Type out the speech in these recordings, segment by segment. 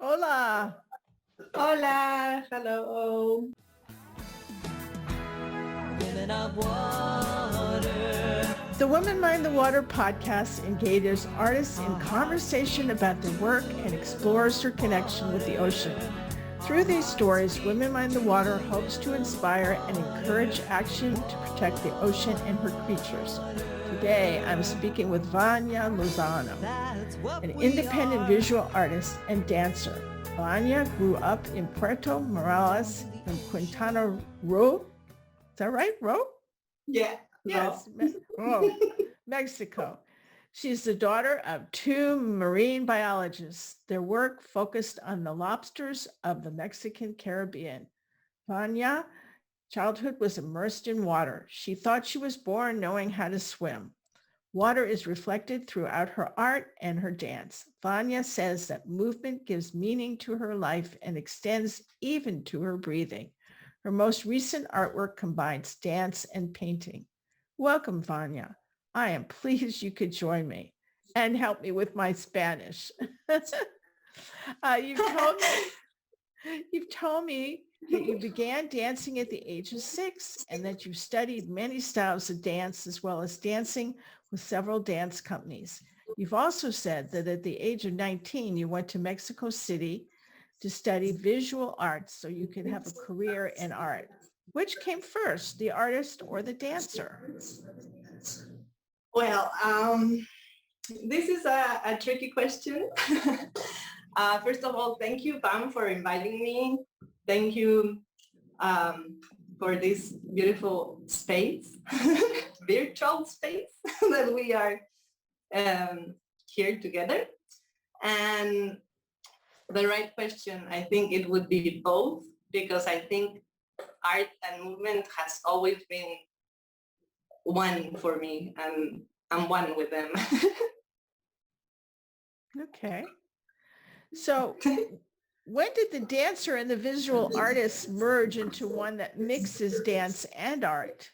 Hola. Hola, hello. Women of Water. The Women Mind the Water podcast engages artists in conversation about their work and explores their connection with the ocean. Through these stories, Women Mind the Water hopes to inspire and encourage action to protect the ocean and her creatures. Today, I'm speaking with Vania Lozano, an independent visual artist and dancer. Vania grew up in Puerto Morelos in Quintana Roo. Is that right, Roo? Yeah. Yes, Roo, Mexico. She's the daughter of two marine biologists. Their work focused on the lobsters of the Mexican Caribbean. Vania childhood was immersed in water. She thought she was born knowing how to swim. Water is reflected throughout her art and her dance. Vania says that movement gives meaning to her life and extends even to her breathing. Her most recent artwork combines dance and painting. Welcome, Vania. I am pleased you could join me and help me with my Spanish. You've told me that you began dancing at the age of 6 and that you studied many styles of dance as well as dancing with several dance companies. You've also said that at the age of 19, you went to Mexico City to study visual arts so you could have a career in art. Which came first, the artist or the dancer? Well, this is a tricky question. First of all, thank you, Pam, for inviting me. Thank you for this beautiful space, virtual space that we are here together. And the right question, I think it would be both, because I think art and movement has always been one for me, and I'm one with them. Okay. So when did the dancer and the visual artist merge into one that mixes dance and art?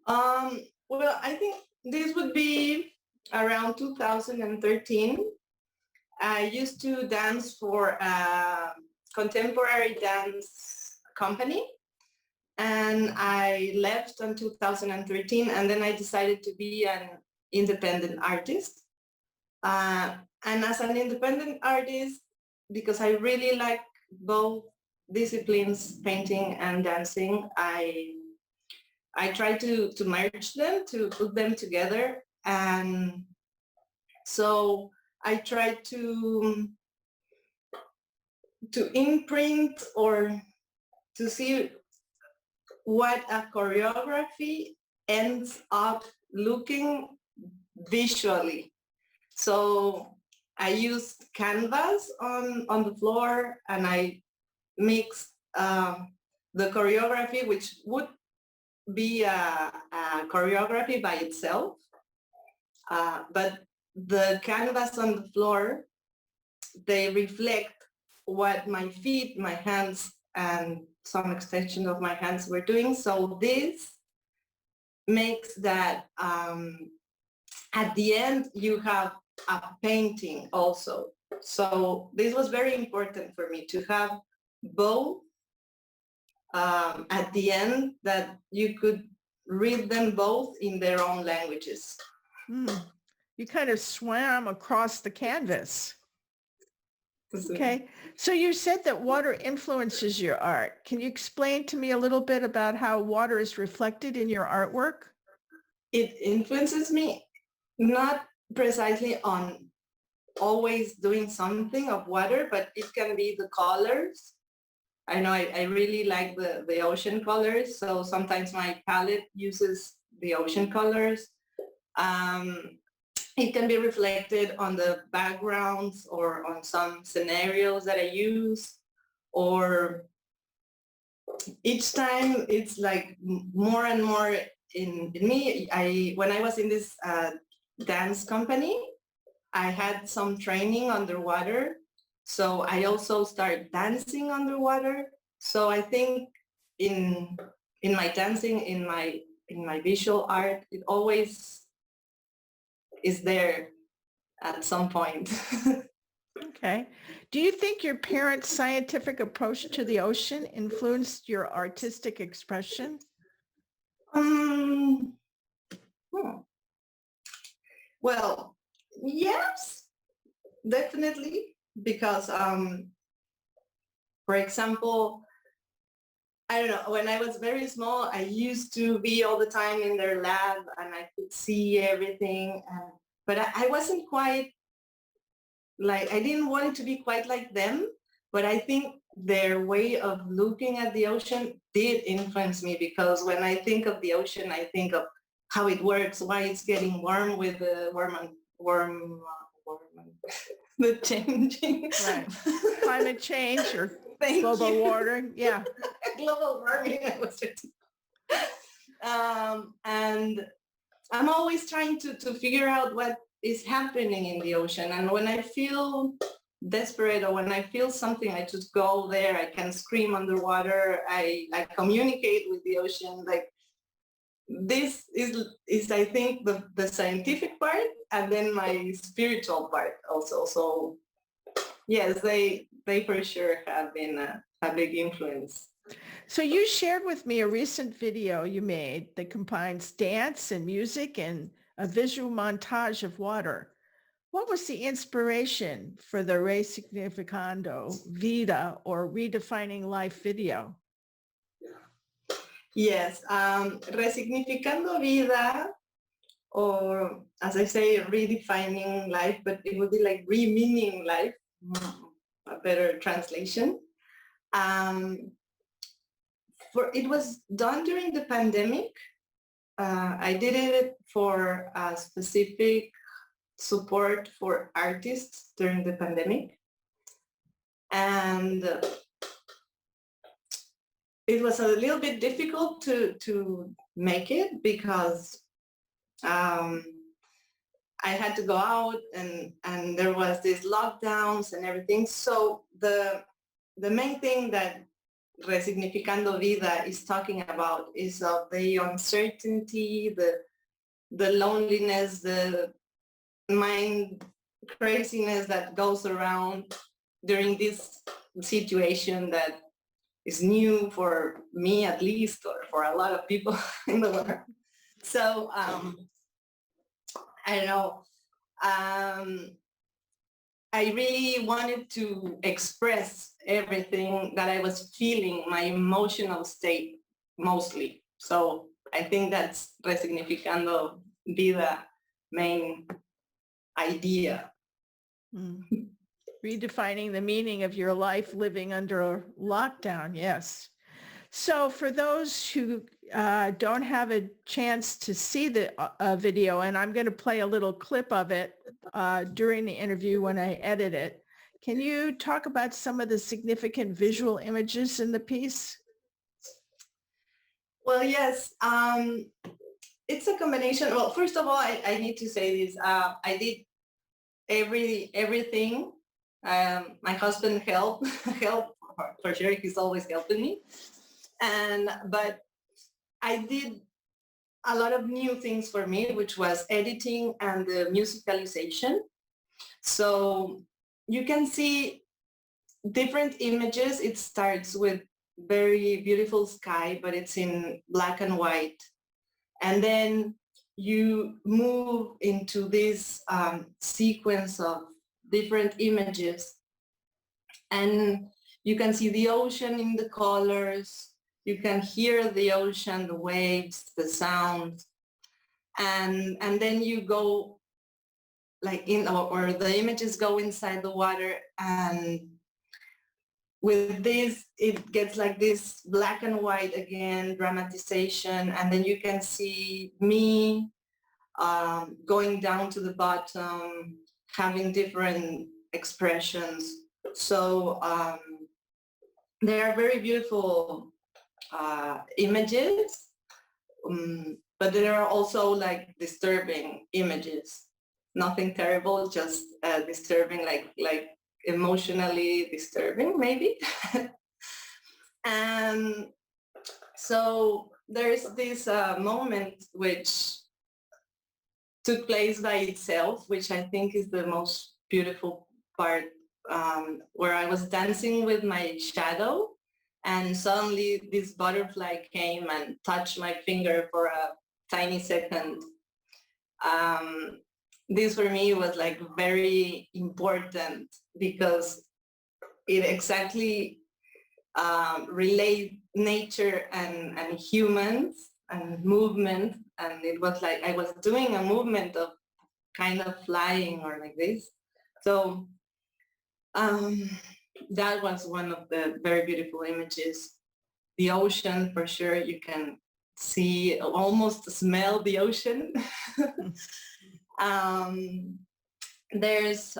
Well, I think this would be around 2013. I used to dance for a contemporary dance company, and I left in 2013, and then I decided to be an independent artist. And as an independent artist, because I really like both disciplines, painting and dancing, I try to merge them, to put them together. And so I try to imprint or to see what a choreography ends up looking visually. So I used canvas on the floor, and I mixed the choreography, which would be a choreography by itself, but the canvas on the floor, they reflect what my feet, my hands, and some extension of my hands were doing. So this makes that at the end you have a painting also. So this was very important for me to have both at the end, that you could read them both in their own languages. You kind of swam across the canvas. Okay. So you said that water influences your art. Can you explain to me a little bit about how water is reflected in your artwork? It influences me not precisely on always doing something of water, but it can be the colors. I know I really like the ocean colors, so sometimes my palette uses the ocean colors. It can be reflected on the backgrounds or on some scenarios that I use, or each time it's like more and more in me. When I was in this dance company, I had some training underwater, so I also started dancing underwater. So I think in my dancing, in my visual art, it always is there at some point. Okay. Do you think your parents' scientific approach to the ocean influenced your artistic expression? Um, hmm. Well, yes, definitely, because for example, I don't know, when I was very small, I used to be all the time in their lab and I could see everything. But I wasn't quite like, I didn't want it to be quite like them, but I think their way of looking at the ocean did influence me, because when I think of the ocean, I think of how it works, why it's getting warm with the the changing. Right. Climate change or Thank global you. warming. Yeah. Global warming. And I'm always trying to figure out what is happening in the ocean. And when I feel desperate or when I feel something, I just go there. I can scream underwater. I communicate with the ocean. Like, this is I think the scientific part, and then my spiritual part also. So yes, they for sure have been a big influence. So you shared with me a recent video you made that combines dance and music and a visual montage of water. What was the inspiration for the Resignificando Vida or Redefining Life video? Yes, Resignificando Vida, or as I say, redefining life, but it would be like re-meaning life, a better translation. It was done during the pandemic. I did it for a specific support for artists during the pandemic. And it was a little bit difficult to make it because I had to go out and there was these lockdowns and everything. So the main thing that Resignificando Vida is talking about is of the uncertainty, the loneliness, the mind craziness that goes around during this situation that is new for me, at least, or for a lot of people in the world. So I don't know. I really wanted to express everything that I was feeling, my emotional state mostly. So I think that's Resignificando Vida main idea. Redefining the meaning of your life living under a lockdown. Yes. So for those who don't have a chance to see the video, and I'm going to play a little clip of it during the interview when I edit it, can you talk about some of the significant visual images in the piece? Well, yes. It's a combination. Well, first of all, I need to say this. I did everything. My husband helped for sure. He's always helping me. But I did a lot of new things for me, which was editing and the musicalization. So you can see different images. It starts with very beautiful sky, but it's in black and white. And then you move into this sequence of different images. And you can see the ocean in the colors. You can hear the ocean, the waves, the sound. And then you go like or the images go inside the water, and with this it gets like this black and white again dramatization, and then you can see me going down to the bottom, having different expressions. So they are very beautiful images, but there are also like disturbing images. Nothing terrible, just disturbing, like emotionally disturbing maybe. And so there's this moment which took place by itself, which I think is the most beautiful part where I was dancing with my shadow, and suddenly this butterfly came and touched my finger for a tiny second. This for me was like very important because it exactly relate nature and humans and movement, and it was like I was doing a movement of kind of flying or like this. So that was one of the very beautiful images. The ocean, for sure, you can see, almost smell the ocean. There's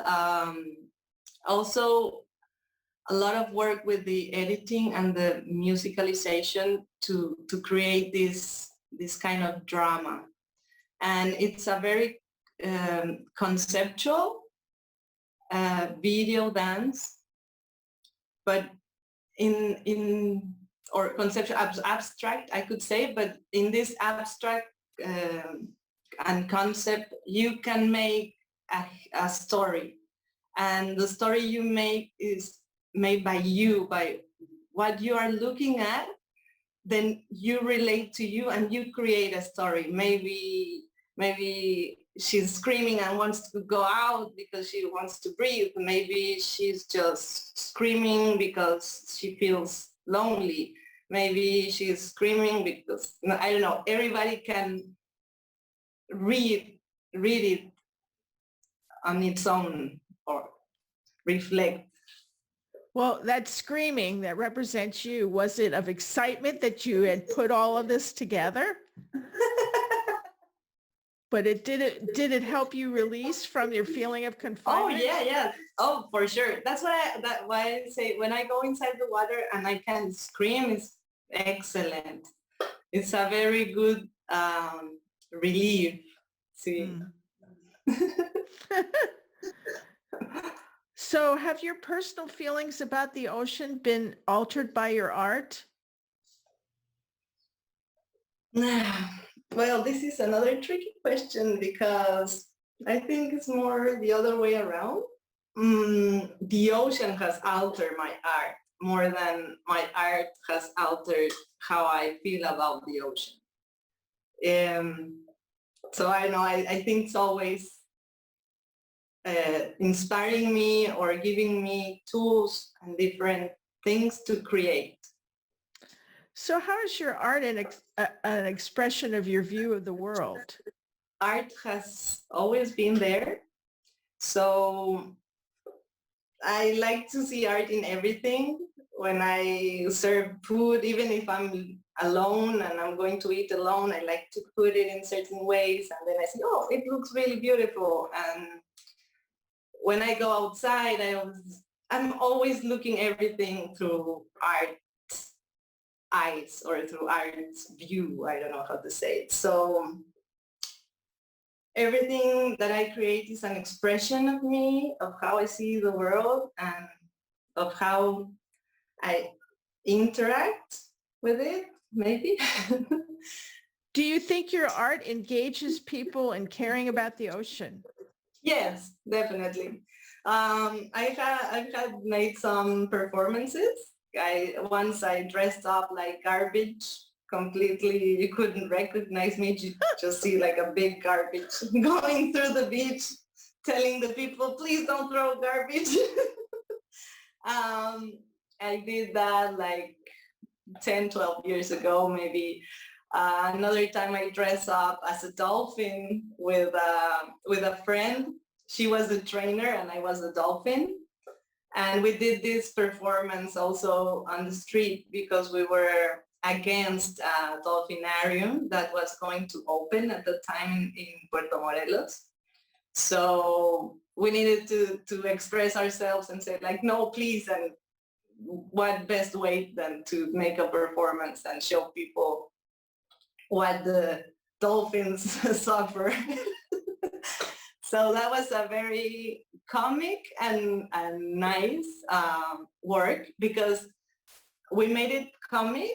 also a lot of work with the editing and the musicalization to create this kind of drama. And it's a very conceptual video dance, but in or conceptual abstract, I could say, but in this abstract and concept, you can make a story, and the story you make is made by you, by what you are looking at. Then you relate to you and you create a story. Maybe she's screaming and wants to go out because she wants to breathe. Maybe she's just screaming because she feels lonely. Maybe she's screaming because, I don't know, everybody can read it on its own or reflect. Well, that screaming that represents you, was it of excitement that you had put all of this together? But did it help you release from your feeling of confinement? Oh yeah. Oh, for sure. That's why I say when I go inside the water and I can scream, it's excellent. It's a very good relief. See. So have your personal feelings about the ocean been altered by your art? Well, this is another tricky question because I think it's more the other way around. The ocean has altered my art more than my art has altered how I feel about the ocean. So I know, I think it's always inspiring me or giving me tools and different things to create. So how is your art an expression of your view of the world? Art has always been there. So I like to see art in everything. When I serve food, even if I'm alone and I'm going to eat alone, I like to put it in certain ways. And then I say, oh, it looks really beautiful. And when I go outside, I'm always looking everything through art eyes or through art's view. I don't know how to say it. So everything that I create is an expression of me, of how I see the world, and of how I interact with it, maybe. Do you think your art engages people in caring about the ocean? Yes, definitely. I've had made some performances. Once I dressed up like garbage completely. You couldn't recognize me. You just see like a big garbage going through the beach, telling the people, please don't throw garbage. I did that like 10, 12 years ago, maybe. Another time I dressed up as a dolphin with a friend. She was the trainer and I was the dolphin. And we did this performance also on the street because we were against a dolphinarium that was going to open at the time in Puerto Morelos. So we needed to express ourselves and say like, no, please. And what best way than to make a performance and show people what the dolphins suffer. So that was a very comic and nice work because we made it comic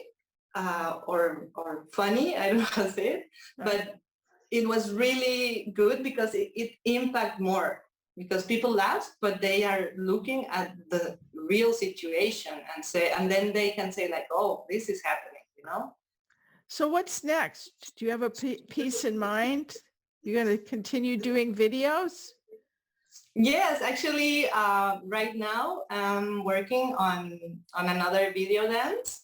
or funny, I don't know how to say it, but it was really good because it impacted more. because people laugh, but they are looking at the real situation and then they can say like, oh, this is happening, you know? So what's next? Do you have a piece in mind? You're going to continue doing videos? Yes, actually, right now I'm working on another video dance.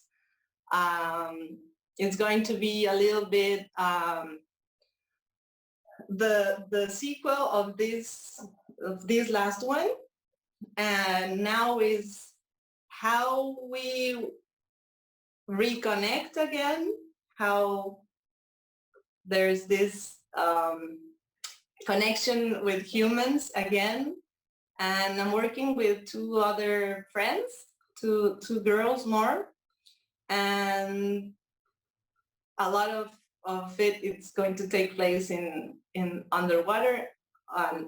It's going to be a little bit the sequel of this last one, and now is how we reconnect again, how there's this connection with humans again. And I'm working with two other friends, two girls more, and a lot of it's going to take place in underwater,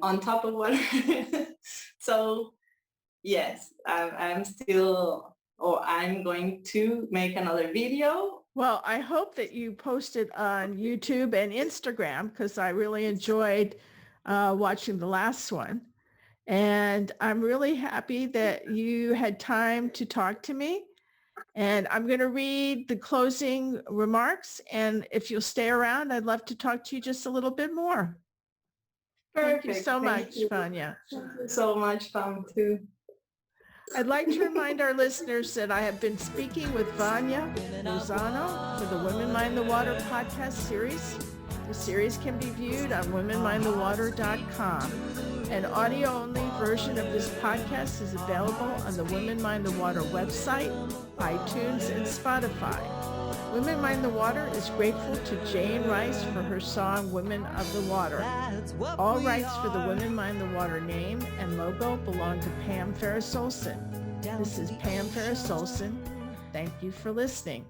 on top of water. So yes, I'm going to make another video. Well, I hope that you post it on YouTube and Instagram, because I really enjoyed watching the last one. And I'm really happy that you had time to talk to me. And I'm going to read the closing remarks. And if you'll stay around, I'd love to talk to you just a little bit more. Perfect. Thank you so much, Vania. Thank you so much, Pam, too. I'd like to remind our listeners that I have been speaking with Vania Lozano for the Women Mind the Water podcast series. The series can be viewed on womenmindthewater.com. An audio-only version of this podcast is available on the Women Mind the Water website, iTunes, and Spotify. Women Mind the Water is grateful to Jane Rice for her song Women of the Water. All rights for the Women Mind the Water name and logo belong to Pam Ferris-Olson. This is Pam Ferris-Olson. Thank you for listening.